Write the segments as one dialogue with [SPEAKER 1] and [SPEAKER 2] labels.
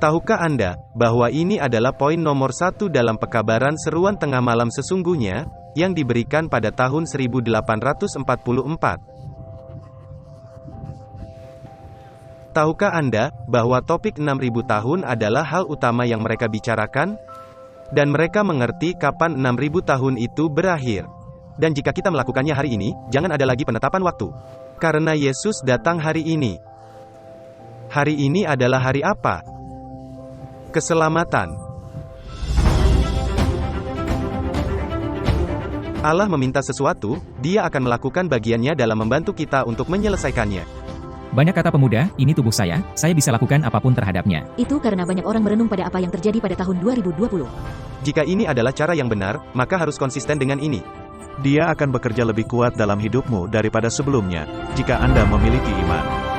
[SPEAKER 1] Tahukah Anda, bahwa ini adalah poin nomor 1 dalam pekabaran seruan tengah malam sesungguhnya, yang diberikan pada tahun 1844? Tahukah Anda, bahwa topik 6.000 tahun adalah hal utama yang mereka bicarakan? Dan mereka mengerti kapan 6.000 tahun itu berakhir. Dan jika kita melakukannya hari ini, jangan ada lagi penetapan waktu. Karena Yesus datang hari ini. Hari ini adalah hari apa? Keselamatan. Allah meminta sesuatu, Dia akan melakukan bagiannya dalam membantu kita untuk menyelesaikannya.
[SPEAKER 2] Banyak kata pemuda, ini tubuh saya bisa lakukan apapun terhadapnya.
[SPEAKER 3] Itu karena banyak orang merenung pada apa yang terjadi pada tahun 2020.
[SPEAKER 1] Jika ini adalah cara yang benar, maka harus konsisten dengan ini.
[SPEAKER 4] Dia akan bekerja lebih kuat dalam hidupmu daripada sebelumnya, jika Anda memiliki iman.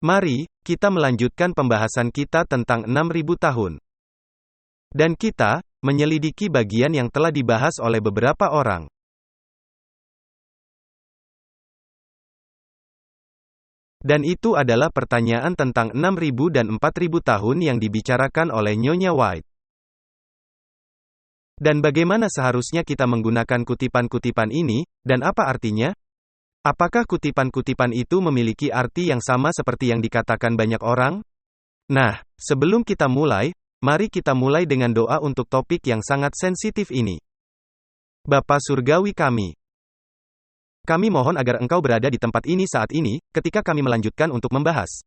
[SPEAKER 1] Mari, kita melanjutkan pembahasan kita tentang 6.000 tahun. Dan kita, menyelidiki bagian yang telah dibahas oleh beberapa orang. Dan itu adalah pertanyaan tentang 6.000 dan 4.000 tahun yang dibicarakan oleh Nyonya White. Dan bagaimana seharusnya kita menggunakan kutipan-kutipan ini, dan apa artinya? Apakah kutipan-kutipan itu memiliki arti yang sama seperti yang dikatakan banyak orang? Nah, sebelum kita mulai, mari kita mulai dengan doa untuk topik yang sangat sensitif ini. Bapa Surgawi kami mohon agar Engkau berada di tempat ini saat ini, ketika kami melanjutkan untuk membahas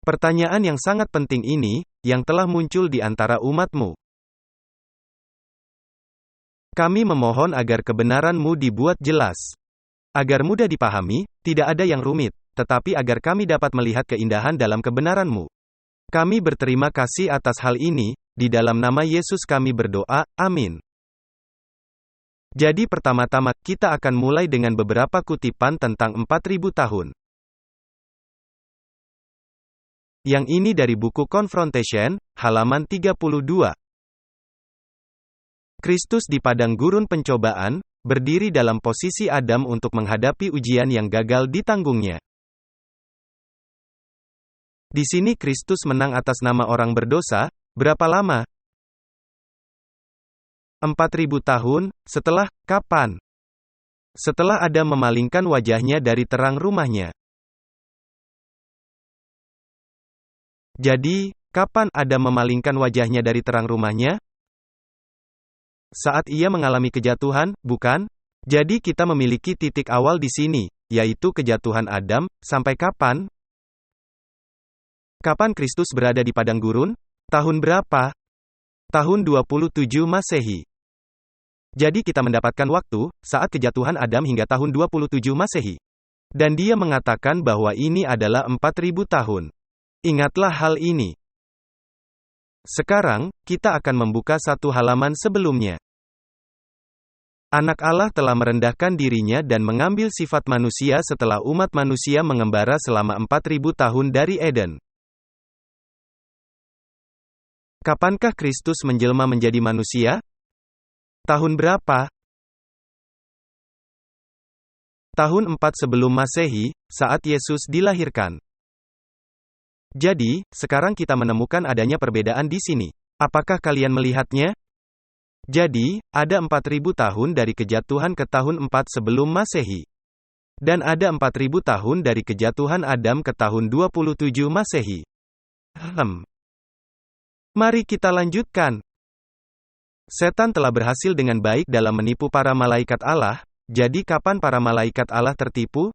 [SPEAKER 1] pertanyaan yang sangat penting ini, yang telah muncul di antara umat-Mu. Kami memohon agar kebenaran-Mu dibuat jelas. Agar mudah dipahami, tidak ada yang rumit, tetapi agar kami dapat melihat keindahan dalam kebenaran-Mu. Kami berterima kasih atas hal ini, di dalam nama Yesus kami berdoa, amin. Jadi pertama-tama, kita akan mulai dengan beberapa kutipan tentang 4.000 tahun. Yang ini dari buku Confrontation, halaman 32. Kristus di padang gurun pencobaan, berdiri dalam posisi Adam untuk menghadapi ujian yang gagal ditanggungnya. Di sini Kristus menang atas nama orang berdosa, berapa lama? 4.000 tahun, setelah, kapan? Setelah Adam memalingkan wajahnya dari terang rumahnya. Jadi, kapan Adam memalingkan wajahnya dari terang rumahnya? Saat ia mengalami kejatuhan, bukan? Jadi kita memiliki titik awal di sini, yaitu kejatuhan Adam, sampai kapan? Kapan Kristus berada di padang gurun? Tahun berapa? Tahun 27 Masehi. Jadi kita mendapatkan waktu, saat kejatuhan Adam hingga tahun 27 Masehi. Dan dia mengatakan bahwa ini adalah 4.000 tahun. Ingatlah hal ini. Sekarang, kita akan membuka satu halaman sebelumnya. Anak Allah telah merendahkan dirinya dan mengambil sifat manusia setelah umat manusia mengembara selama 4.000 tahun dari Eden. Kapankah Kristus menjelma menjadi manusia? Tahun berapa? Tahun 4 sebelum Masehi, saat Yesus dilahirkan. Jadi, sekarang kita menemukan adanya perbedaan di sini. Apakah kalian melihatnya? Jadi, ada 4.000 tahun dari kejatuhan ke tahun 4 sebelum Masehi. Dan ada 4.000 tahun dari kejatuhan Adam ke tahun 27 Masehi. Mari kita lanjutkan. Setan telah berhasil dengan baik dalam menipu para malaikat Allah, jadi kapan para malaikat Allah tertipu?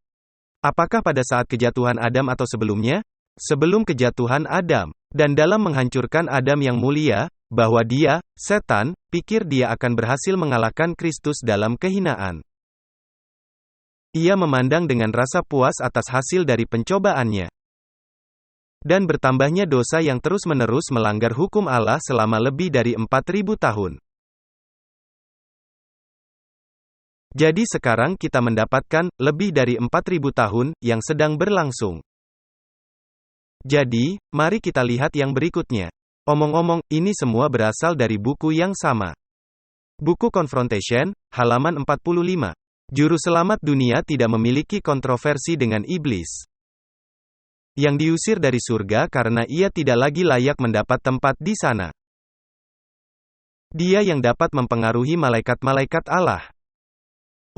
[SPEAKER 1] Apakah pada saat kejatuhan Adam atau sebelumnya? Sebelum kejatuhan Adam. Dan dalam menghancurkan Adam yang mulia, bahwa dia, setan, pikir dia akan berhasil mengalahkan Kristus dalam kehinaan. Ia memandang dengan rasa puas atas hasil dari pencobaannya. Dan bertambahnya dosa yang terus-menerus melanggar hukum Allah selama lebih dari 4.000 tahun. Jadi sekarang kita mendapatkan lebih dari 4.000 tahun yang sedang berlangsung. Jadi, mari kita lihat yang berikutnya. Omong-omong, ini semua berasal dari buku yang sama. Buku Confrontation, halaman 45. Juru selamat dunia tidak memiliki kontroversi dengan iblis, yang diusir dari surga karena ia tidak lagi layak mendapat tempat di sana. Dia yang dapat mempengaruhi malaikat-malaikat Allah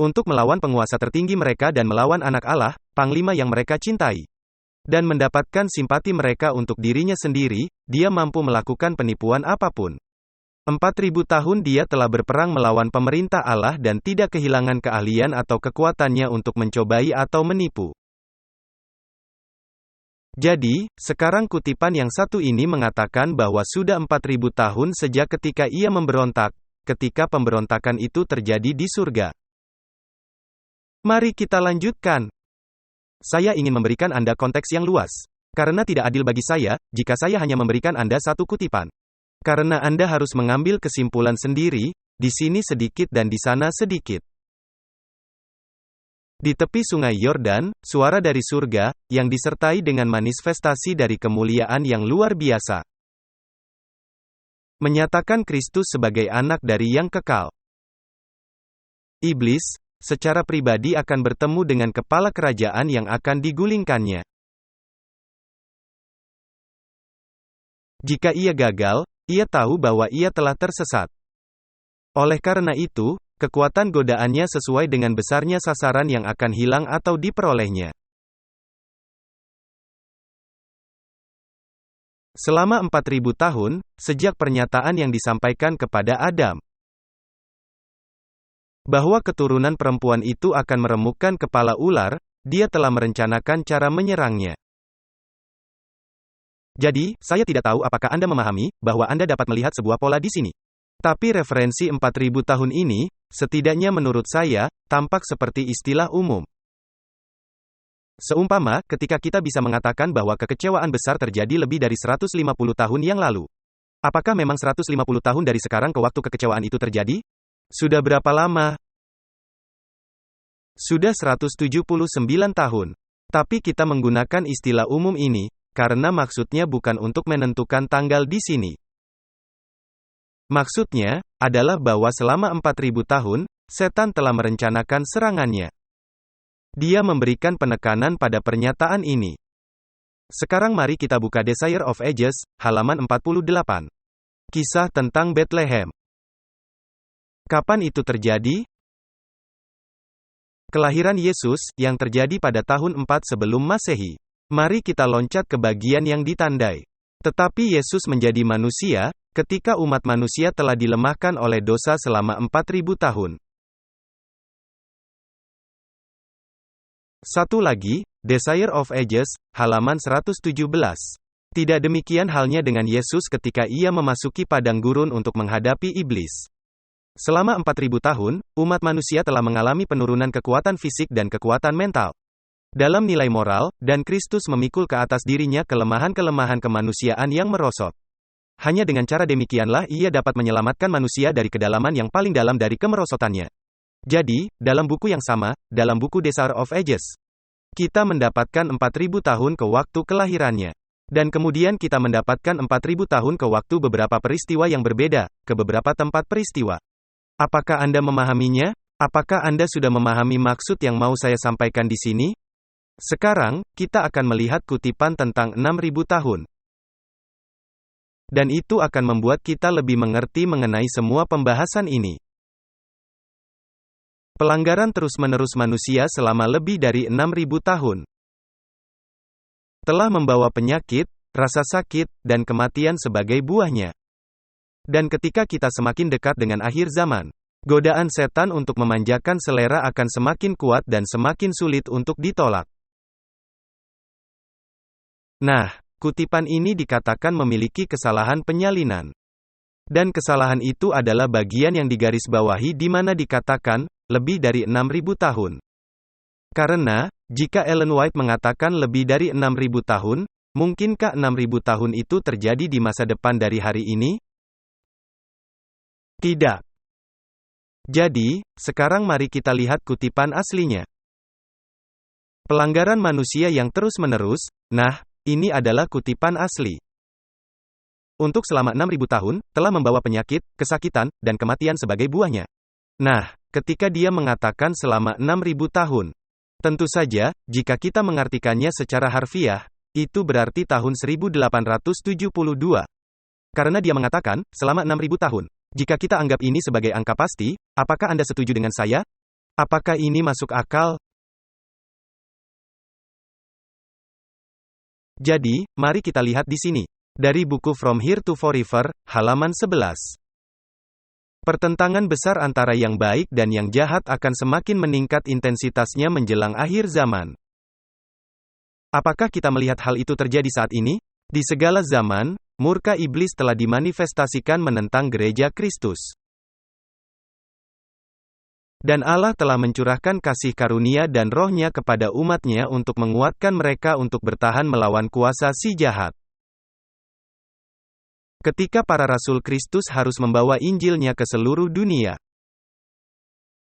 [SPEAKER 1] untuk melawan penguasa tertinggi mereka dan melawan anak Allah, panglima yang mereka cintai, dan mendapatkan simpati mereka untuk dirinya sendiri. Dia mampu melakukan penipuan apapun. 4.000 tahun dia telah berperang melawan pemerintah Allah dan tidak kehilangan keahlian atau kekuatannya untuk mencobai atau menipu. Jadi, sekarang kutipan yang satu ini mengatakan bahwa sudah 4.000 tahun sejak ketika ia memberontak, ketika pemberontakan itu terjadi di surga. Mari kita lanjutkan. Saya ingin memberikan Anda konteks yang luas. Karena tidak adil bagi saya, jika saya hanya memberikan Anda satu kutipan. Karena Anda harus mengambil kesimpulan sendiri, di sini sedikit dan di sana sedikit. Di tepi sungai Yordan, suara dari surga, yang disertai dengan manifestasi dari kemuliaan yang luar biasa, menyatakan Kristus sebagai anak dari yang kekal. Iblis, secara pribadi akan bertemu dengan kepala kerajaan yang akan digulingkannya. Jika ia gagal, ia tahu bahwa ia telah tersesat. Oleh karena itu, kekuatan godaannya sesuai dengan besarnya sasaran yang akan hilang atau diperolehnya. Selama 4.000 tahun, sejak pernyataan yang disampaikan kepada Adam, bahwa keturunan perempuan itu akan meremukkan kepala ular, dia telah merencanakan cara menyerangnya. Jadi, saya tidak tahu apakah Anda memahami, bahwa Anda dapat melihat sebuah pola di sini. Tapi referensi 4.000 tahun ini, setidaknya menurut saya, tampak seperti istilah umum. Seumpama, ketika kita bisa mengatakan bahwa kekecewaan besar terjadi lebih dari 150 tahun yang lalu. Apakah memang 150 tahun dari sekarang ke waktu kekecewaan itu terjadi? Sudah berapa lama? Sudah 179 tahun. Tapi kita menggunakan istilah umum ini, karena maksudnya bukan untuk menentukan tanggal di sini. Maksudnya, adalah bahwa selama 4.000 tahun, setan telah merencanakan serangannya. Dia memberikan penekanan pada pernyataan ini. Sekarang mari kita buka Desire of Ages, halaman 48. Kisah tentang Bethlehem. Kapan itu terjadi? Kelahiran Yesus, yang terjadi pada tahun 4 sebelum Masehi. Mari kita loncat ke bagian yang ditandai. Tetapi Yesus menjadi manusia, ketika umat manusia telah dilemahkan oleh dosa selama 4.000 tahun. Satu lagi, Desire of Ages, halaman 117. Tidak demikian halnya dengan Yesus ketika ia memasuki padang gurun untuk menghadapi iblis. Selama 4.000 tahun, umat manusia telah mengalami penurunan kekuatan fisik dan kekuatan mental. Dalam nilai moral, dan Kristus memikul ke atas dirinya kelemahan-kelemahan kemanusiaan yang merosot. Hanya dengan cara demikianlah ia dapat menyelamatkan manusia dari kedalaman yang paling dalam dari kemerosotannya. Jadi, dalam buku yang sama, dalam buku Desire of Ages, kita mendapatkan 4.000 tahun ke waktu kelahirannya. Dan kemudian kita mendapatkan 4.000 tahun ke waktu beberapa peristiwa yang berbeda, ke beberapa tempat peristiwa. Apakah Anda memahaminya? Apakah Anda sudah memahami maksud yang mau saya sampaikan di sini? Sekarang, kita akan melihat kutipan tentang 6.000 tahun. Dan itu akan membuat kita lebih mengerti mengenai semua pembahasan ini. Pelanggaran terus-menerus manusia selama lebih dari 6.000 tahun telah membawa penyakit, rasa sakit, dan kematian sebagai buahnya. Dan ketika kita semakin dekat dengan akhir zaman, godaan setan untuk memanjakan selera akan semakin kuat dan semakin sulit untuk ditolak. Nah, kutipan ini dikatakan memiliki kesalahan penyalinan. Dan kesalahan itu adalah bagian yang digarisbawahi di mana dikatakan, lebih dari 6.000 tahun. Karena, jika Ellen White mengatakan lebih dari 6.000 tahun, mungkinkah 6.000 tahun itu terjadi di masa depan dari hari ini? Tidak. Jadi, sekarang mari kita lihat kutipan aslinya. Pelanggaran manusia yang terus-menerus. Nah, ini adalah kutipan asli. Untuk selama 6.000 tahun, telah membawa penyakit, kesakitan, dan kematian sebagai buahnya. Nah, ketika dia mengatakan selama 6.000 tahun, tentu saja, jika kita mengartikannya secara harfiah, itu berarti tahun 1872. Karena dia mengatakan, selama 6.000 tahun. Jika kita anggap ini sebagai angka pasti, apakah Anda setuju dengan saya? Apakah ini masuk akal? Jadi, mari kita lihat di sini. Dari buku From Here to Forever, halaman 11. Pertentangan besar antara yang baik dan yang jahat akan semakin meningkat intensitasnya menjelang akhir zaman. Apakah kita melihat hal itu terjadi saat ini? Di segala zaman, murka iblis telah dimanifestasikan menentang gereja Kristus. Dan Allah telah mencurahkan kasih karunia dan roh-Nya kepada umat-Nya untuk menguatkan mereka untuk bertahan melawan kuasa si jahat. Ketika para rasul Kristus harus membawa Injil-Nya ke seluruh dunia.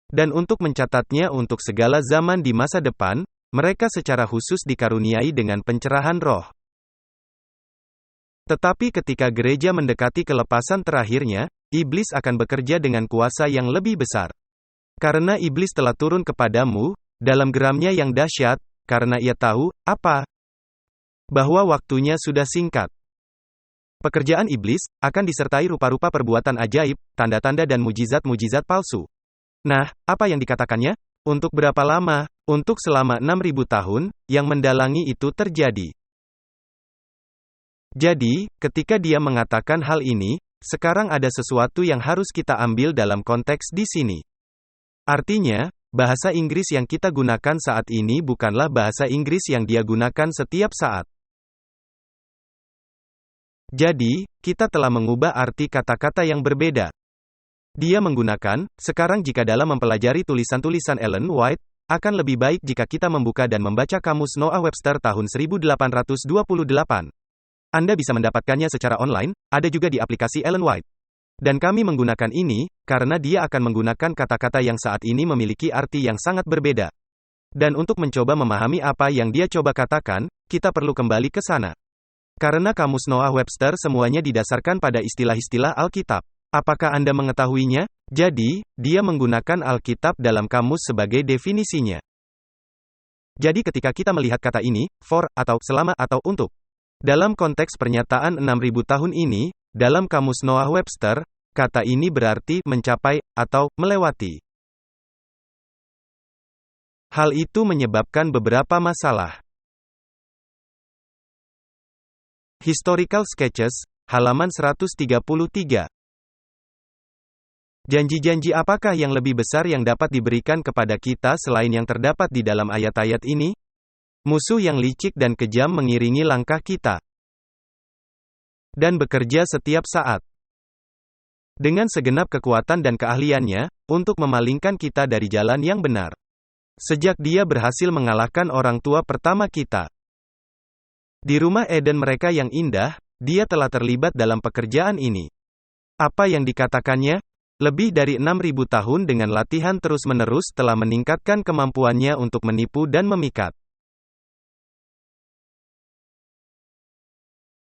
[SPEAKER 1] Dan untuk mencatatnya untuk segala zaman di masa depan, mereka secara khusus dikaruniai dengan pencerahan roh. Tetapi ketika gereja mendekati kelepasan terakhirnya, iblis akan bekerja dengan kuasa yang lebih besar. Karena iblis telah turun kepadamu, dalam geramnya yang dahsyat, karena ia tahu, apa? Bahwa waktunya sudah singkat. Pekerjaan iblis, akan disertai rupa-rupa perbuatan ajaib, tanda-tanda dan mujizat-mujizat palsu. Nah, apa yang dikatakannya? Untuk berapa lama? Untuk selama 6.000 tahun, yang mendalangi itu terjadi. Jadi, ketika dia mengatakan hal ini, sekarang ada sesuatu yang harus kita ambil dalam konteks di sini. Artinya, bahasa Inggris yang kita gunakan saat ini bukanlah bahasa Inggris yang dia gunakan setiap saat. Jadi, kita telah mengubah arti kata-kata yang berbeda. Dia menggunakan, sekarang jika dalam mempelajari tulisan-tulisan Ellen White, akan lebih baik jika kita membuka dan membaca kamus Noah Webster tahun 1828. Anda bisa mendapatkannya secara online, ada juga di aplikasi Ellen White. Dan kami menggunakan ini, karena dia akan menggunakan kata-kata yang saat ini memiliki arti yang sangat berbeda. Dan untuk mencoba memahami apa yang dia coba katakan, kita perlu kembali ke sana. Karena kamus Noah Webster semuanya didasarkan pada istilah-istilah Alkitab. Apakah Anda mengetahuinya? Jadi, dia menggunakan Alkitab dalam kamus sebagai definisinya. Jadi ketika kita melihat kata ini, for, atau selama atau untuk. Dalam konteks pernyataan 6.000 tahun ini, dalam kamus Noah Webster, kata ini berarti mencapai atau melewati. Hal itu menyebabkan beberapa masalah. Historical Sketches, halaman 133. Janji-janji apakah yang lebih besar yang dapat diberikan kepada kita selain yang terdapat di dalam ayat-ayat ini? Musuh yang licik dan kejam mengiringi langkah kita. Dan bekerja setiap saat. Dengan segenap kekuatan dan keahliannya, untuk memalingkan kita dari jalan yang benar. Sejak dia berhasil mengalahkan orang tua pertama kita. Di rumah Eden mereka yang indah, dia telah terlibat dalam pekerjaan ini. Apa yang dikatakannya? Lebih dari 6.000 tahun dengan latihan terus-menerus telah meningkatkan kemampuannya untuk menipu dan memikat.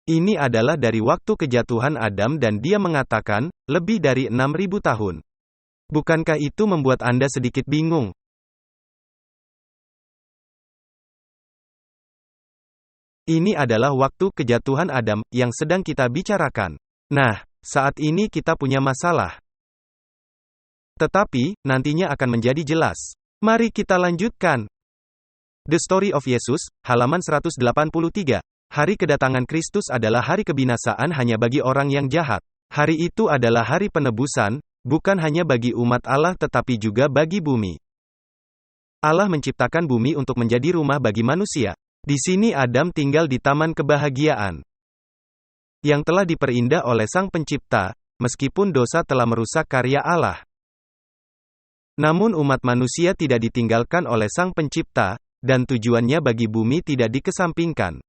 [SPEAKER 1] Ini adalah dari waktu kejatuhan Adam dan dia mengatakan, lebih dari 6.000 tahun. Bukankah itu membuat Anda sedikit bingung? Ini adalah waktu kejatuhan Adam, yang sedang kita bicarakan. Nah, saat ini kita punya masalah. Tetapi, nantinya akan menjadi jelas. Mari kita lanjutkan. The Story of Jesus, halaman 183. Hari kedatangan Kristus adalah hari kebinasaan hanya bagi orang yang jahat. Hari itu adalah hari penebusan, bukan hanya bagi umat Allah tetapi juga bagi bumi. Allah menciptakan bumi untuk menjadi rumah bagi manusia. Di sini Adam tinggal di taman kebahagiaan. Yang telah diperindah oleh Sang Pencipta, meskipun dosa telah merusak karya Allah. Namun umat manusia tidak ditinggalkan oleh Sang Pencipta, dan tujuannya bagi bumi tidak dikesampingkan.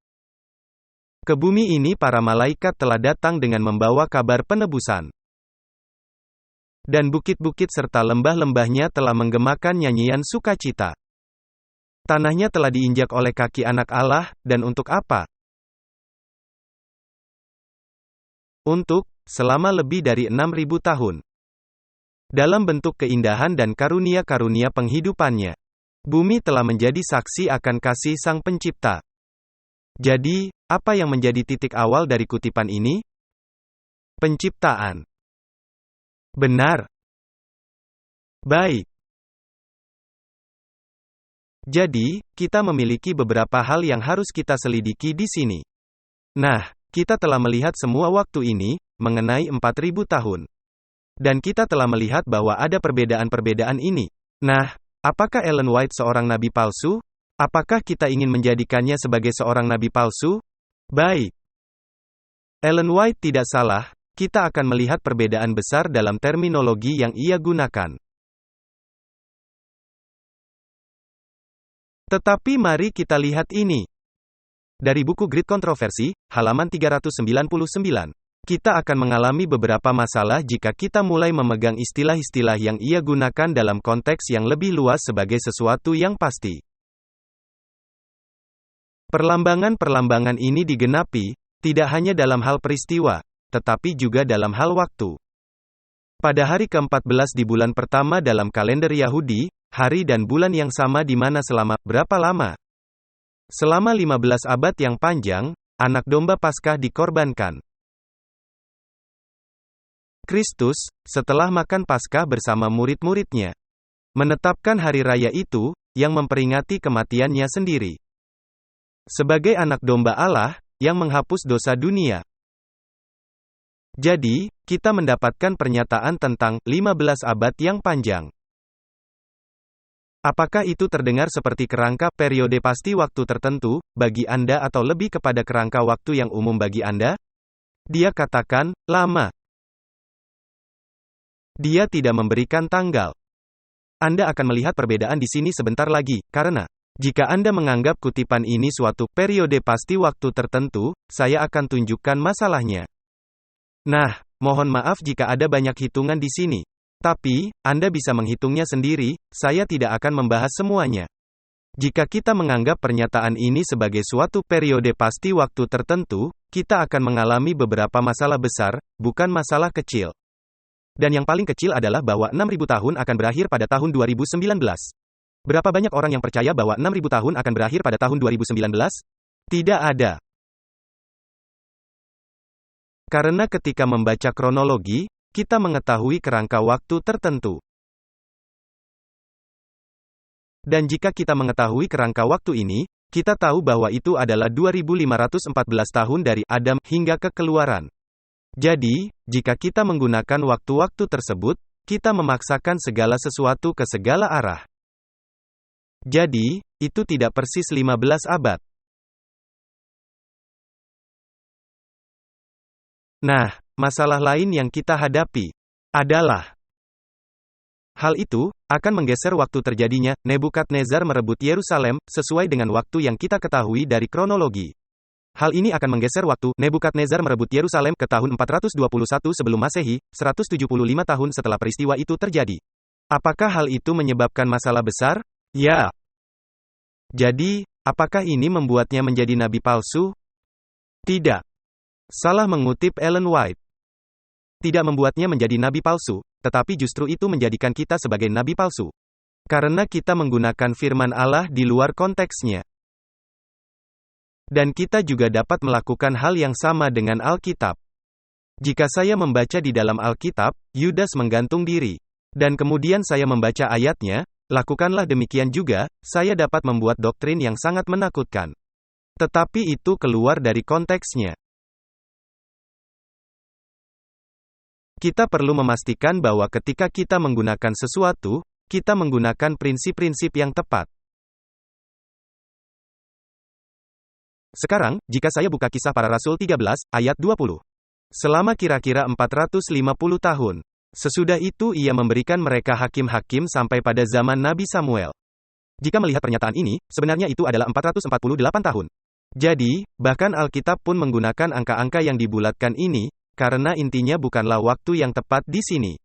[SPEAKER 1] Ke bumi ini para malaikat telah datang dengan membawa kabar penebusan. Dan bukit-bukit serta lembah-lembahnya telah menggemakan nyanyian sukacita. Tanahnya telah diinjak oleh kaki anak Allah, dan untuk apa? Untuk, selama lebih dari 6.000 tahun. Dalam bentuk keindahan dan karunia-karunia penghidupannya. Bumi telah menjadi saksi akan kasih Sang Pencipta. Jadi, apa yang menjadi titik awal dari kutipan ini? Penciptaan. Benar. Baik. Jadi, kita memiliki beberapa hal yang harus kita selidiki di sini. Nah, kita telah melihat semua waktu ini, mengenai 4.000 tahun. Dan kita telah melihat bahwa ada perbedaan-perbedaan ini. Nah, apakah Ellen White seorang nabi palsu? Apakah kita ingin menjadikannya sebagai seorang nabi palsu? Baik. Ellen White tidak salah, kita akan melihat perbedaan besar dalam terminologi yang ia gunakan. Tetapi mari kita lihat ini. Dari buku Great Controversy, halaman 399. Kita akan mengalami beberapa masalah jika kita mulai memegang istilah-istilah yang ia gunakan dalam konteks yang lebih luas sebagai sesuatu yang pasti. Perlambangan-perlambangan ini digenapi, tidak hanya dalam hal peristiwa, tetapi juga dalam hal waktu. Pada hari ke-14 di bulan pertama dalam kalender Yahudi, hari dan bulan yang sama di mana selama berapa lama? Selama 15 abad yang panjang, anak domba Paskah dikorbankan. Kristus, setelah makan Paskah bersama murid-muridnya, menetapkan hari raya itu, yang memperingati kematiannya sendiri. Sebagai anak domba Allah, yang menghapus dosa dunia. Jadi, kita mendapatkan pernyataan tentang 15 abad yang panjang. Apakah itu terdengar seperti kerangka periode pasti waktu tertentu bagi Anda atau lebih kepada kerangka waktu yang umum bagi Anda? Dia katakan, lama. Dia tidak memberikan tanggal. Anda akan melihat perbedaan di sini sebentar lagi, karena jika Anda menganggap kutipan ini suatu periode pasti waktu tertentu, saya akan tunjukkan masalahnya. Nah, mohon maaf jika ada banyak hitungan di sini. Tapi, Anda bisa menghitungnya sendiri, saya tidak akan membahas semuanya. Jika kita menganggap pernyataan ini sebagai suatu periode pasti waktu tertentu, kita akan mengalami beberapa masalah besar, bukan masalah kecil. Dan yang paling kecil adalah bahwa 6.000 tahun akan berakhir pada tahun 2019. Berapa banyak orang yang percaya bahwa 6.000 tahun akan berakhir pada tahun 2019? Tidak ada. Karena ketika membaca kronologi, kita mengetahui kerangka waktu tertentu. Dan jika kita mengetahui kerangka waktu ini, kita tahu bahwa itu adalah 2514 tahun dari Adam hingga ke Keluaran. Jadi, jika kita menggunakan waktu-waktu tersebut, kita memaksakan segala sesuatu ke segala arah. Jadi, itu tidak persis 15 abad. Nah, masalah lain yang kita hadapi adalah hal itu akan menggeser waktu terjadinya Nebukadnezar merebut Yerusalem sesuai dengan waktu yang kita ketahui dari kronologi. Hal ini akan menggeser waktu Nebukadnezar merebut Yerusalem ke tahun 421 sebelum Masehi, 175 tahun setelah peristiwa itu terjadi. Apakah hal itu menyebabkan masalah besar? Ya. Jadi, apakah ini membuatnya menjadi nabi palsu? Tidak. Salah mengutip Ellen White. Tidak membuatnya menjadi nabi palsu, tetapi justru itu menjadikan kita sebagai nabi palsu. Karena kita menggunakan firman Allah di luar konteksnya. Dan kita juga dapat melakukan hal yang sama dengan Alkitab. Jika saya membaca di dalam Alkitab, Yudas menggantung diri. Dan kemudian saya membaca ayatnya, lakukanlah demikian juga, saya dapat membuat doktrin yang sangat menakutkan. Tetapi itu keluar dari konteksnya. Kita perlu memastikan bahwa ketika kita menggunakan sesuatu, kita menggunakan prinsip-prinsip yang tepat. Sekarang, jika saya buka Kisah Para Rasul 13, ayat 20. Selama kira-kira 450 tahun. Sesudah itu ia memberikan mereka hakim-hakim sampai pada zaman Nabi Samuel. Jika melihat pernyataan ini, sebenarnya itu adalah 448 tahun. Jadi, bahkan Alkitab pun menggunakan angka-angka yang dibulatkan ini, karena intinya bukanlah waktu yang tepat di sini.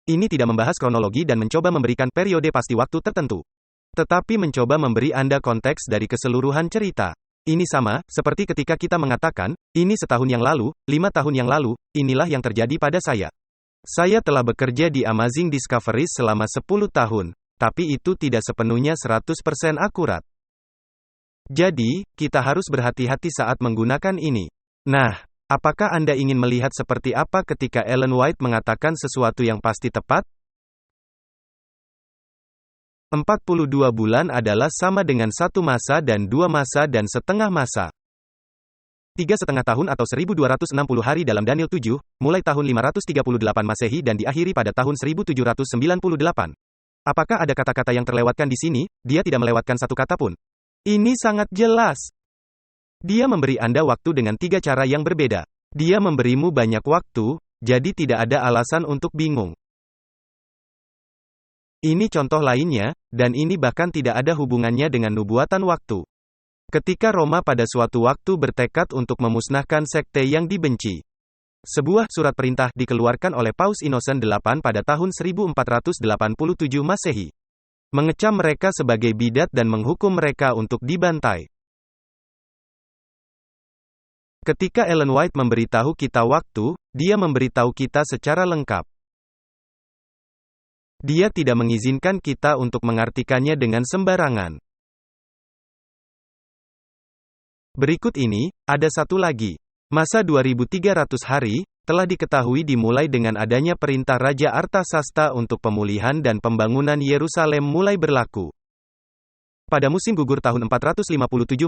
[SPEAKER 1] Ini tidak membahas kronologi dan mencoba memberikan periode pasti waktu tertentu. Tetapi mencoba memberi Anda konteks dari keseluruhan cerita. Ini sama, seperti ketika kita mengatakan, ini setahun yang lalu, 5 tahun yang lalu, inilah yang terjadi pada saya. Saya telah bekerja di Amazing Discoveries selama 10 tahun, tapi itu tidak sepenuhnya 100% akurat. Jadi, kita harus berhati-hati saat menggunakan ini. Nah, apakah Anda ingin melihat seperti apa ketika Ellen White mengatakan sesuatu yang pasti tepat? 42 bulan adalah sama dengan 1 masa dan 2 masa dan setengah masa. 3,5 tahun atau 1260 hari dalam Daniel 7, mulai tahun 538 Masehi dan diakhiri pada tahun 1798. Apakah ada kata-kata yang terlewatkan di sini? Dia tidak melewatkan satu kata pun. Ini sangat jelas. Dia memberi Anda waktu dengan 3 cara yang berbeda. Dia memberimu banyak waktu, jadi tidak ada alasan untuk bingung. Ini contoh lainnya, dan ini bahkan tidak ada hubungannya dengan nubuatan waktu. Ketika Roma pada suatu waktu bertekad untuk memusnahkan sekte yang dibenci. Sebuah surat perintah dikeluarkan oleh Paus Innocent VIII pada tahun 1487 Masehi. Mengecam mereka sebagai bidat dan menghukum mereka untuk dibantai. Ketika Ellen White memberitahu kita waktu, dia memberitahu kita secara lengkap. Dia tidak mengizinkan kita untuk mengartikannya dengan sembarangan. Berikut ini, ada satu lagi. Masa 2300 hari, telah diketahui dimulai dengan adanya perintah Raja Artasasta untuk pemulihan dan pembangunan Yerusalem mulai berlaku. Pada musim gugur tahun 457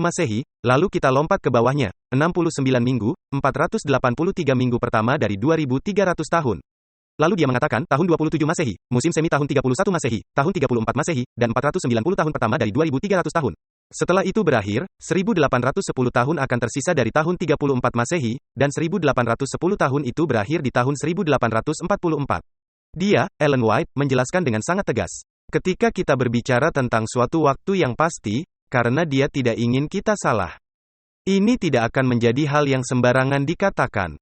[SPEAKER 1] Masehi, lalu kita lompat ke bawahnya, 69 minggu, 483 minggu pertama dari 2300 tahun. Lalu dia mengatakan, tahun 27 Masehi, musim semi tahun 31 Masehi, tahun 34 Masehi, dan 490 tahun pertama dari 2300 tahun. Setelah itu berakhir, 1810 tahun akan tersisa dari tahun 34 Masehi, dan 1810 tahun itu berakhir di tahun 1844. Dia, Ellen White, menjelaskan dengan sangat tegas. Ketika kita berbicara tentang suatu waktu yang pasti, karena dia tidak ingin kita salah. Ini tidak akan menjadi hal yang sembarangan dikatakan.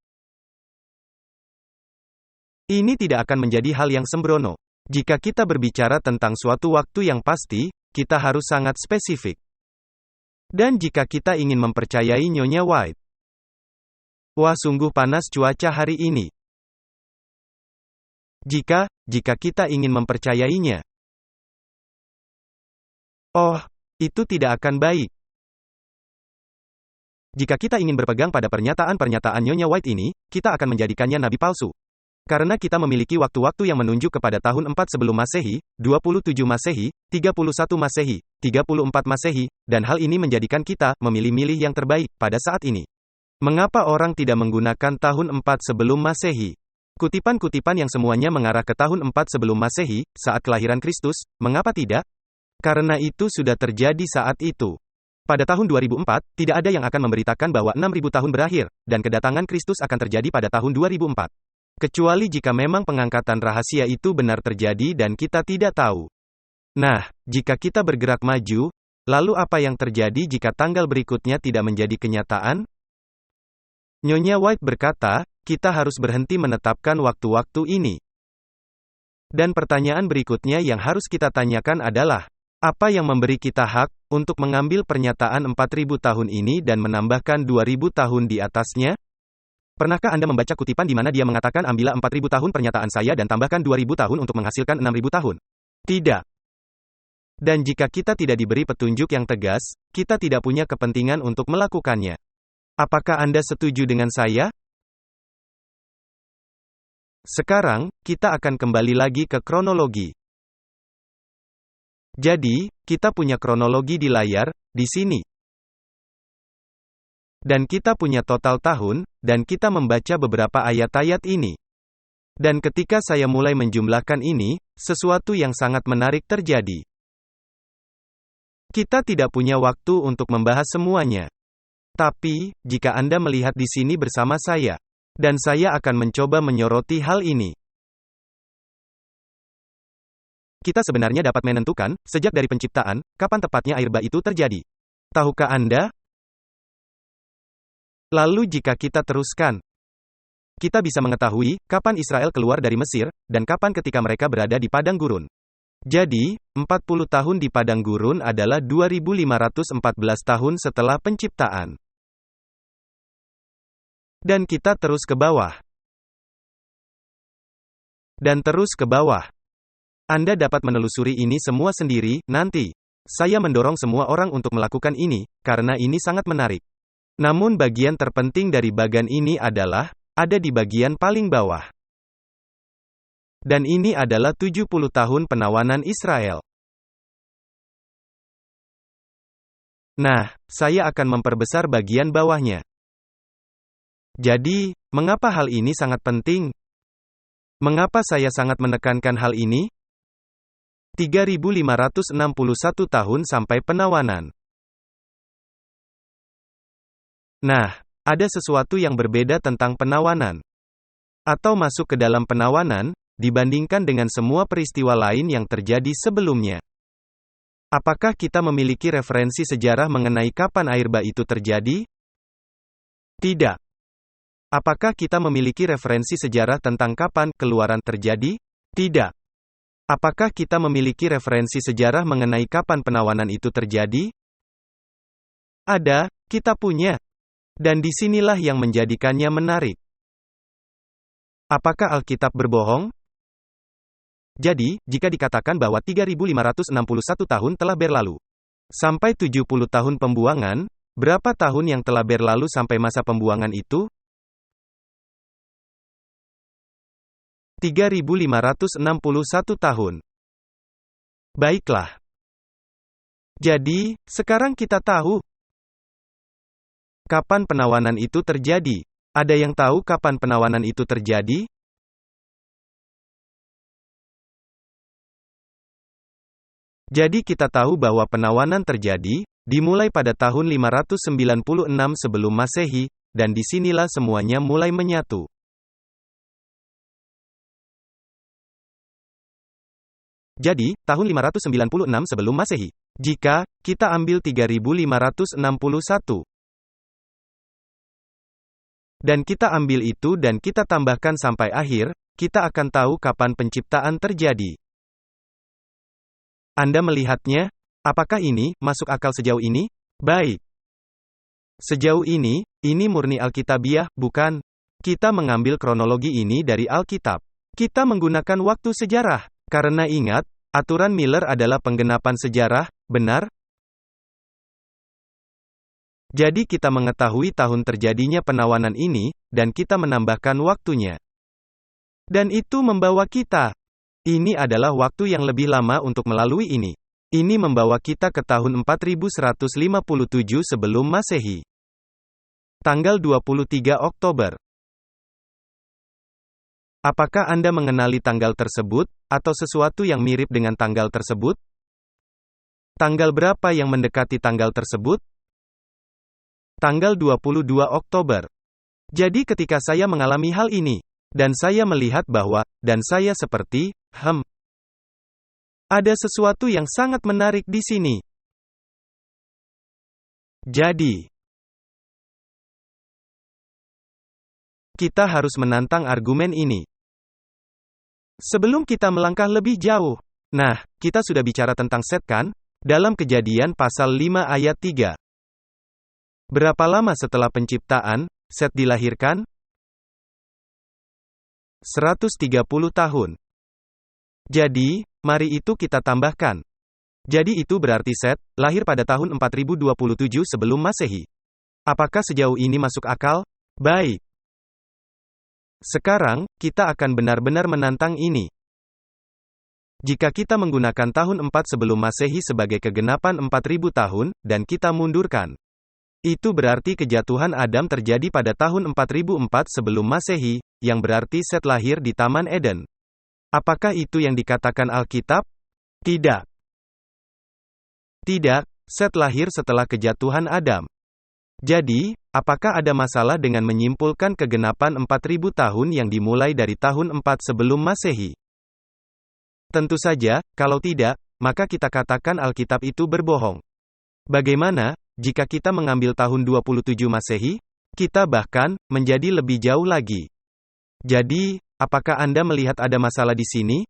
[SPEAKER 1] Ini tidak akan menjadi hal yang sembrono. Jika kita berbicara tentang suatu waktu yang pasti, kita harus sangat spesifik. Dan jika kita ingin mempercayai Nyonya White. Wah, sungguh panas cuaca hari ini. Jika kita ingin mempercayainya. Oh, itu tidak akan baik. Jika kita ingin berpegang pada pernyataan-pernyataan Nyonya White ini, kita akan menjadikannya nabi palsu. Karena kita memiliki waktu-waktu yang menunjuk kepada tahun 4 sebelum Masehi, 27 Masehi, 31 Masehi, 34 Masehi, dan hal ini menjadikan kita memilih-milih yang terbaik pada saat ini. Mengapa orang tidak menggunakan tahun 4 sebelum Masehi? Kutipan-kutipan yang semuanya mengarah ke tahun 4 sebelum Masehi, saat kelahiran Kristus, mengapa tidak? Karena itu sudah terjadi saat itu. Pada tahun 2004, tidak ada yang akan memberitakan bahwa 6.000 tahun berakhir, dan kedatangan Kristus akan terjadi pada tahun 2004. Kecuali jika memang pengangkatan rahasia itu benar terjadi dan kita tidak tahu. Nah, jika kita bergerak maju, lalu apa yang terjadi jika tanggal berikutnya tidak menjadi kenyataan? Nyonya White berkata, kita harus berhenti menetapkan waktu-waktu ini. Dan pertanyaan berikutnya yang harus kita tanyakan adalah, apa yang memberi kita hak untuk mengambil pernyataan 4.000 tahun ini dan menambahkan 2.000 tahun di atasnya? Pernahkah Anda membaca kutipan di mana dia mengatakan ambillah 4.000 tahun pernyataan saya dan tambahkan 2.000 tahun untuk menghasilkan 6.000 tahun? Tidak. Dan jika kita tidak diberi petunjuk yang tegas, kita tidak punya kepentingan untuk melakukannya. Apakah Anda setuju dengan saya? Sekarang, kita akan kembali lagi ke kronologi. Jadi, kita punya kronologi di layar, di sini. Dan kita punya total tahun, dan kita membaca beberapa ayat-ayat ini. Dan ketika saya mulai menjumlahkan ini, sesuatu yang sangat menarik terjadi. Kita tidak punya waktu untuk membahas semuanya. Tapi, jika Anda melihat di sini bersama saya, dan saya akan mencoba menyoroti hal ini. Kita sebenarnya dapat menentukan, sejak dari penciptaan, kapan tepatnya air bah itu terjadi. Tahukah Anda? Lalu jika kita teruskan, kita bisa mengetahui kapan Israel keluar dari Mesir, dan kapan ketika mereka berada di padang gurun. Jadi, 40 tahun di padang gurun adalah 2514 tahun setelah penciptaan. Dan kita terus ke bawah. Dan terus ke bawah. Anda dapat menelusuri ini semua sendiri, nanti. Saya mendorong semua orang untuk melakukan ini, karena ini sangat menarik. Namun bagian terpenting dari bagan ini adalah, ada di bagian paling bawah. Dan ini adalah 70 tahun penawanan Israel. Nah, saya akan memperbesar bagian bawahnya. Jadi, mengapa hal ini sangat penting? Mengapa saya sangat menekankan hal ini? 3561 tahun sampai penawanan. Nah, ada sesuatu yang berbeda tentang penawanan. Atau masuk ke dalam penawanan, dibandingkan dengan semua peristiwa lain yang terjadi sebelumnya. Apakah kita memiliki referensi sejarah mengenai kapan air bah itu terjadi? Tidak. Apakah kita memiliki referensi sejarah tentang kapan keluaran terjadi? Tidak. Apakah kita memiliki referensi sejarah mengenai kapan penawanan itu terjadi? Ada, kita punya. Dan disinilah yang menjadikannya menarik. Apakah Alkitab berbohong? Jadi, jika dikatakan bahwa 3561 tahun telah berlalu, sampai 70 tahun pembuangan, berapa tahun yang telah berlalu sampai masa pembuangan itu? 3561 tahun. Baiklah. Jadi, sekarang kita tahu kapan penawanan itu terjadi. Ada yang tahu kapan penawanan itu terjadi? Jadi kita tahu bahwa penawanan terjadi, dimulai pada tahun 596 sebelum Masehi, dan disinilah semuanya mulai menyatu. Jadi, tahun 596 sebelum Masehi. Jika kita ambil 3561 dan kita ambil itu dan kita tambahkan sampai akhir, kita akan tahu kapan penciptaan terjadi. Anda melihatnya? Apakah ini masuk akal sejauh ini? Baik. Sejauh ini murni Alkitabiah, bukan? Kita mengambil kronologi ini dari Alkitab. Kita menggunakan waktu sejarah. Karena ingat, aturan Miller adalah penggenapan sejarah, benar? Jadi kita mengetahui tahun terjadinya penawanan ini, dan kita menambahkan waktunya. Dan itu membawa kita. Ini adalah waktu yang lebih lama untuk melalui ini. Ini membawa kita ke tahun 4157 sebelum Masehi. Tanggal 23 Oktober. Apakah Anda mengenali tanggal tersebut, atau sesuatu yang mirip dengan tanggal tersebut? Tanggal berapa yang mendekati tanggal tersebut? Tanggal 22 Oktober. Jadi ketika saya mengalami hal ini, dan saya melihat bahwa, dan saya seperti, ada sesuatu yang sangat menarik di sini. Jadi, kita harus menantang argumen ini. Sebelum kita melangkah lebih jauh. Nah, kita sudah bicara tentang Set kan? Dalam Kejadian pasal 5 ayat 3. Berapa lama setelah penciptaan, Set dilahirkan? 130 tahun. Jadi, mari itu kita tambahkan. Jadi itu berarti Set lahir pada tahun 4027 sebelum Masehi. Apakah sejauh ini masuk akal? Baik. Sekarang, kita akan benar-benar menantang ini. Jika kita menggunakan tahun 4 sebelum Masehi sebagai kegenapan 4000 tahun, dan kita mundurkan. Itu berarti kejatuhan Adam terjadi pada tahun 4004 sebelum Masehi, yang berarti Set lahir di Taman Eden. Apakah itu yang dikatakan Alkitab? Tidak. Tidak, Set lahir setelah kejatuhan Adam. Jadi, apakah ada masalah dengan menyimpulkan kegenapan 4000 tahun yang dimulai dari tahun 4 sebelum Masehi? Tentu saja, kalau tidak, maka kita katakan Alkitab itu berbohong. Bagaimana, jika kita mengambil tahun 27 Masehi? Kita bahkan, menjadi lebih jauh lagi. Jadi, apakah Anda melihat ada masalah di sini?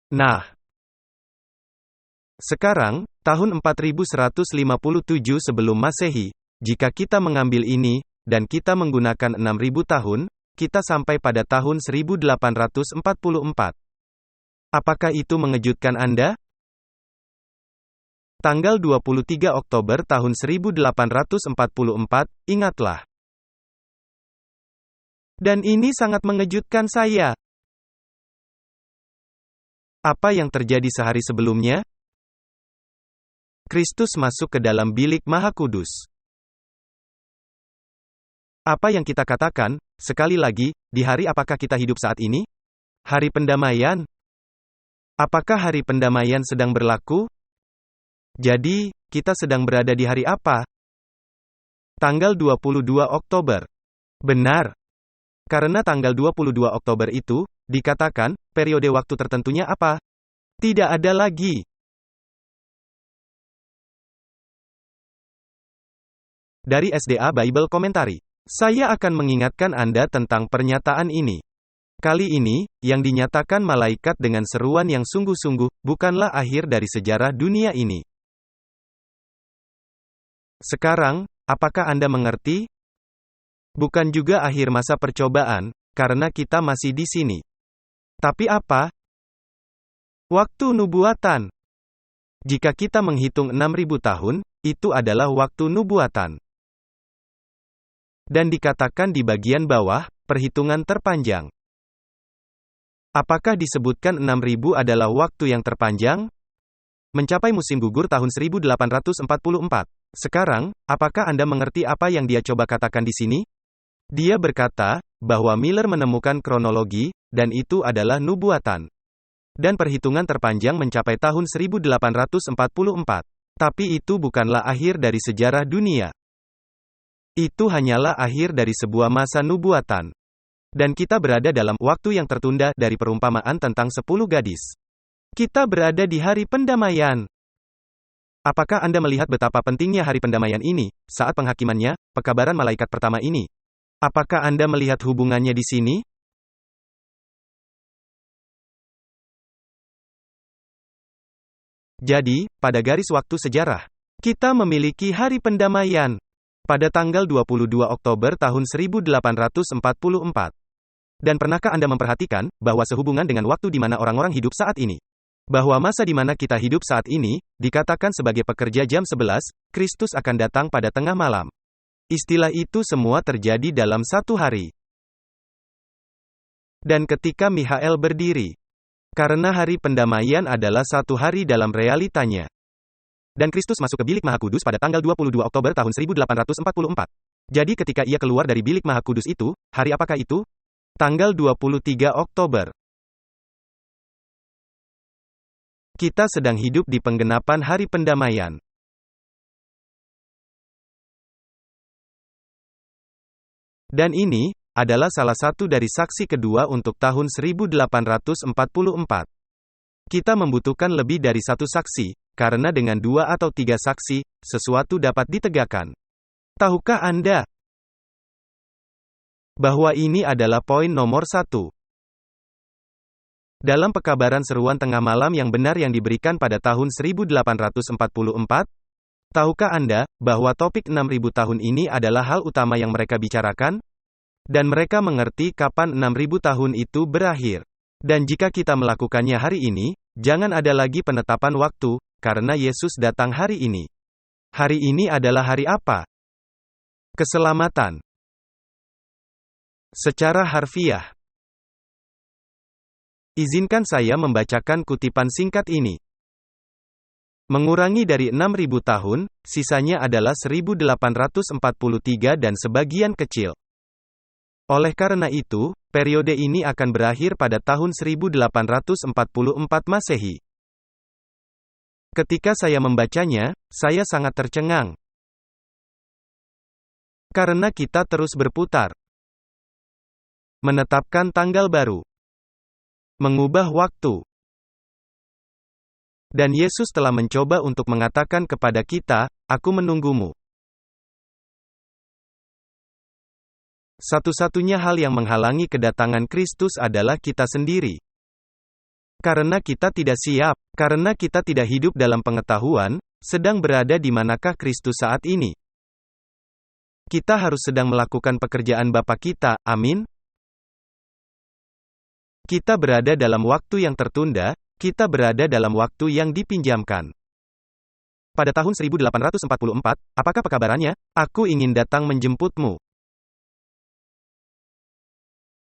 [SPEAKER 1] Nah, sekarang, tahun 4157 sebelum Masehi, jika kita mengambil ini, dan kita menggunakan 6000 tahun, kita sampai pada tahun 1844. Apakah itu mengejutkan Anda? Tanggal 23 Oktober tahun 1844, ingatlah. Dan ini sangat mengejutkan saya. Apa yang terjadi sehari sebelumnya? Kristus masuk ke dalam bilik Maha Kudus. Apa yang kita katakan, sekali lagi, di hari apakah kita hidup saat ini? Hari pendamaian? Apakah hari pendamaian sedang berlaku? Jadi, kita sedang berada di hari apa? Tanggal 22 Oktober. Benar. Karena tanggal 22 Oktober itu, dikatakan, periode waktu tertentunya apa? Tidak ada lagi. Dari SDA Bible Commentary. Saya akan mengingatkan Anda tentang pernyataan ini. Kali ini, yang dinyatakan malaikat dengan seruan yang sungguh-sungguh, bukanlah akhir dari sejarah dunia ini. Sekarang, apakah Anda mengerti? Bukan juga akhir masa percobaan, karena kita masih di sini. Tapi apa? Waktu nubuatan. Jika kita menghitung 6000 tahun, itu adalah waktu nubuatan. Dan dikatakan di bagian bawah, perhitungan terpanjang. Apakah disebutkan 6000 adalah waktu yang terpanjang? Mencapai musim gugur tahun 1844. Sekarang, apakah Anda mengerti apa yang dia coba katakan di sini? Dia berkata, bahwa Miller menemukan kronologi, dan itu adalah nubuatan. Dan perhitungan terpanjang mencapai tahun 1844. Tapi itu bukanlah akhir dari sejarah dunia. Itu hanyalah akhir dari sebuah masa nubuatan. Dan kita berada dalam waktu yang tertunda dari perumpamaan tentang 10 gadis. Kita berada di hari pendamaian. Apakah Anda melihat betapa pentingnya hari pendamaian ini, saat penghakimannya, pekabaran malaikat pertama ini? Apakah Anda melihat hubungannya di sini? Jadi, pada garis waktu sejarah, kita memiliki hari pendamaian. Pada tanggal 22 Oktober tahun 1844. Dan pernahkah Anda memperhatikan, bahwa sehubungan dengan waktu di mana orang-orang hidup saat ini? Bahwa masa di mana kita hidup saat ini, dikatakan sebagai pekerja jam 11, Kristus akan datang pada tengah malam. Istilah itu semua terjadi dalam satu hari. Dan ketika Mikhael berdiri, karena hari pendamaian adalah satu hari dalam realitanya. Dan Kristus masuk ke bilik Maha Kudus pada tanggal 22 Oktober tahun 1844. Jadi ketika ia keluar dari bilik Maha Kudus itu, hari apakah itu? Tanggal 23 Oktober. Kita sedang hidup di penggenapan hari pendamaian. Dan ini adalah salah satu dari saksi kedua untuk tahun 1844. Kita membutuhkan lebih dari satu saksi, karena dengan 2 atau 3 saksi, sesuatu dapat ditegakkan. Tahukah Anda bahwa ini adalah poin nomor 1? Dalam pekabaran seruan tengah malam yang benar yang diberikan pada tahun 1844, tahukah Anda bahwa topik 6000 tahun ini adalah hal utama yang mereka bicarakan? Dan mereka mengerti kapan 6000 tahun itu berakhir. Dan jika kita melakukannya hari ini, jangan ada lagi penetapan waktu, karena Yesus datang hari ini. Hari ini adalah hari apa? Keselamatan. Secara harfiah. Izinkan saya membacakan kutipan singkat ini. Mengurangi dari 6000 tahun, sisanya adalah 1843 dan sebagian kecil. Oleh karena itu, periode ini akan berakhir pada tahun 1844 Masehi. Ketika saya membacanya, saya sangat tercengang. Karena kita terus berputar. Menetapkan tanggal baru. Mengubah waktu. Dan Yesus telah mencoba untuk mengatakan kepada kita, "Aku menunggumu." Satu-satunya hal yang menghalangi kedatangan Kristus adalah kita sendiri. Karena kita tidak siap, karena kita tidak hidup dalam pengetahuan, sedang berada di manakah Kristus saat ini. Kita harus sedang melakukan pekerjaan Bapa kita, amin. Kita berada dalam waktu yang tertunda, kita berada dalam waktu yang dipinjamkan. Pada tahun 1844, apakah pekabarannya? Aku ingin datang menjemputmu.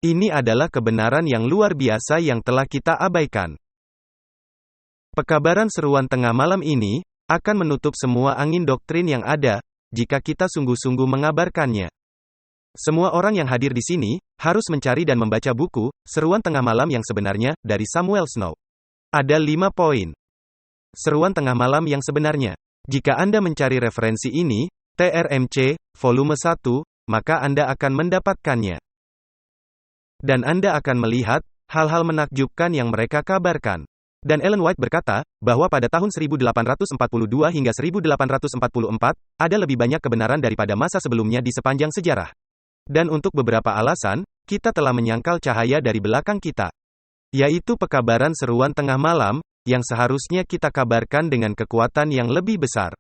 [SPEAKER 1] Ini adalah kebenaran yang luar biasa yang telah kita abaikan. Pekabaran seruan tengah malam ini akan menutup semua angin doktrin yang ada jika kita sungguh-sungguh mengabarkannya. Semua orang yang hadir di sini harus mencari dan membaca buku Seruan Tengah Malam yang sebenarnya dari Samuel Snow. Ada 5 poin. Seruan Tengah Malam yang sebenarnya. Jika Anda mencari referensi ini, TRMC, volume 1, maka Anda akan mendapatkannya. Dan Anda akan melihat hal-hal menakjubkan yang mereka kabarkan. Dan Ellen White berkata, bahwa pada tahun 1842 hingga 1844, ada lebih banyak kebenaran daripada masa sebelumnya di sepanjang sejarah. Dan untuk beberapa alasan, kita telah menyangkal cahaya dari belakang kita. Yaitu pekabaran seruan tengah malam, yang seharusnya kita kabarkan dengan kekuatan yang lebih besar.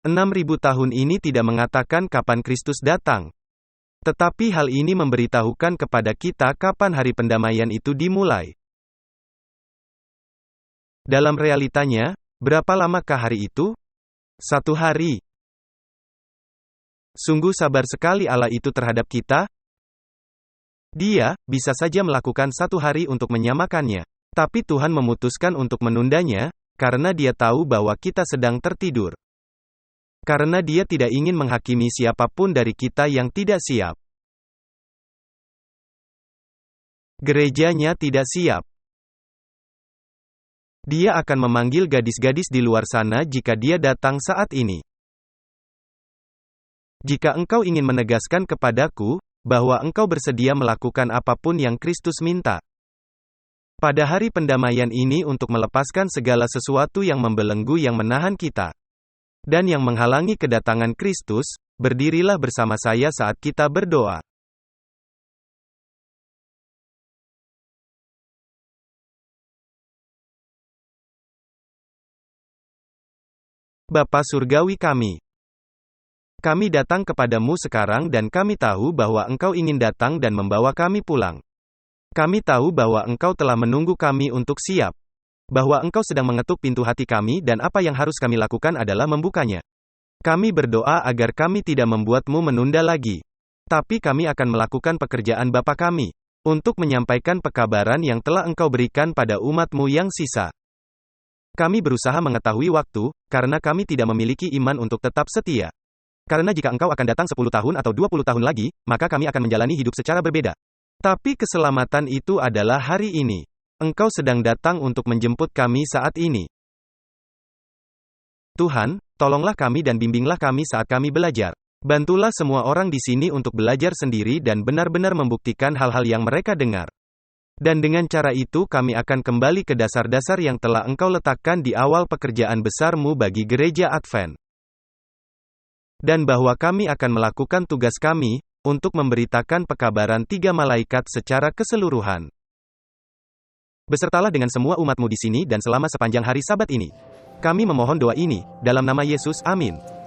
[SPEAKER 1] 6.000 tahun ini tidak mengatakan kapan Kristus datang. Tetapi hal ini memberitahukan kepada kita kapan hari pendamaian itu dimulai. Dalam realitanya, berapa lamakah hari itu? 1 hari. Sungguh sabar sekali Allah itu terhadap kita. Dia bisa saja melakukan 1 hari untuk menyamakannya. Tapi Tuhan memutuskan untuk menundanya, karena Dia tahu bahwa kita sedang tertidur. Karena Dia tidak ingin menghakimi siapapun dari kita yang tidak siap. Gerejanya tidak siap. Dia akan memanggil gadis-gadis di luar sana jika Dia datang saat ini. Jika engkau ingin menegaskan kepadaku bahwa engkau bersedia melakukan apapun yang Kristus minta pada hari pendamaian ini untuk melepaskan segala sesuatu yang membelenggu yang menahan kita dan yang menghalangi kedatangan Kristus, berdirilah bersama saya saat kita berdoa. Bapa Surgawi kami, kami datang kepadamu sekarang dan kami tahu bahwa Engkau ingin datang dan membawa kami pulang. Kami tahu bahwa Engkau telah menunggu kami untuk siap. Bahwa Engkau sedang mengetuk pintu hati kami dan apa yang harus kami lakukan adalah membukanya. Kami berdoa agar kami tidak membuatmu menunda lagi. Tapi kami akan melakukan pekerjaan Bapa kami, untuk menyampaikan pekabaran yang telah Engkau berikan pada umat-Mu yang sisa. Kami berusaha mengetahui waktu, karena kami tidak memiliki iman untuk tetap setia. Karena jika Engkau akan datang 10 tahun atau 20 tahun lagi, maka kami akan menjalani hidup secara berbeda. Tapi keselamatan itu adalah hari ini. Engkau sedang datang untuk menjemput kami saat ini. Tuhan, tolonglah kami dan bimbinglah kami saat kami belajar. Bantulah semua orang di sini untuk belajar sendiri dan benar-benar membuktikan hal-hal yang mereka dengar. Dan dengan cara itu kami akan kembali ke dasar-dasar yang telah Engkau letakkan di awal pekerjaan besar-Mu bagi gereja Advent. Dan bahwa kami akan melakukan tugas kami, untuk memberitakan pekabaran 3 malaikat secara keseluruhan. Besertalah dengan semua umat-Mu di sini dan selama sepanjang hari Sabat ini. Kami memohon doa ini, dalam nama Yesus, amin.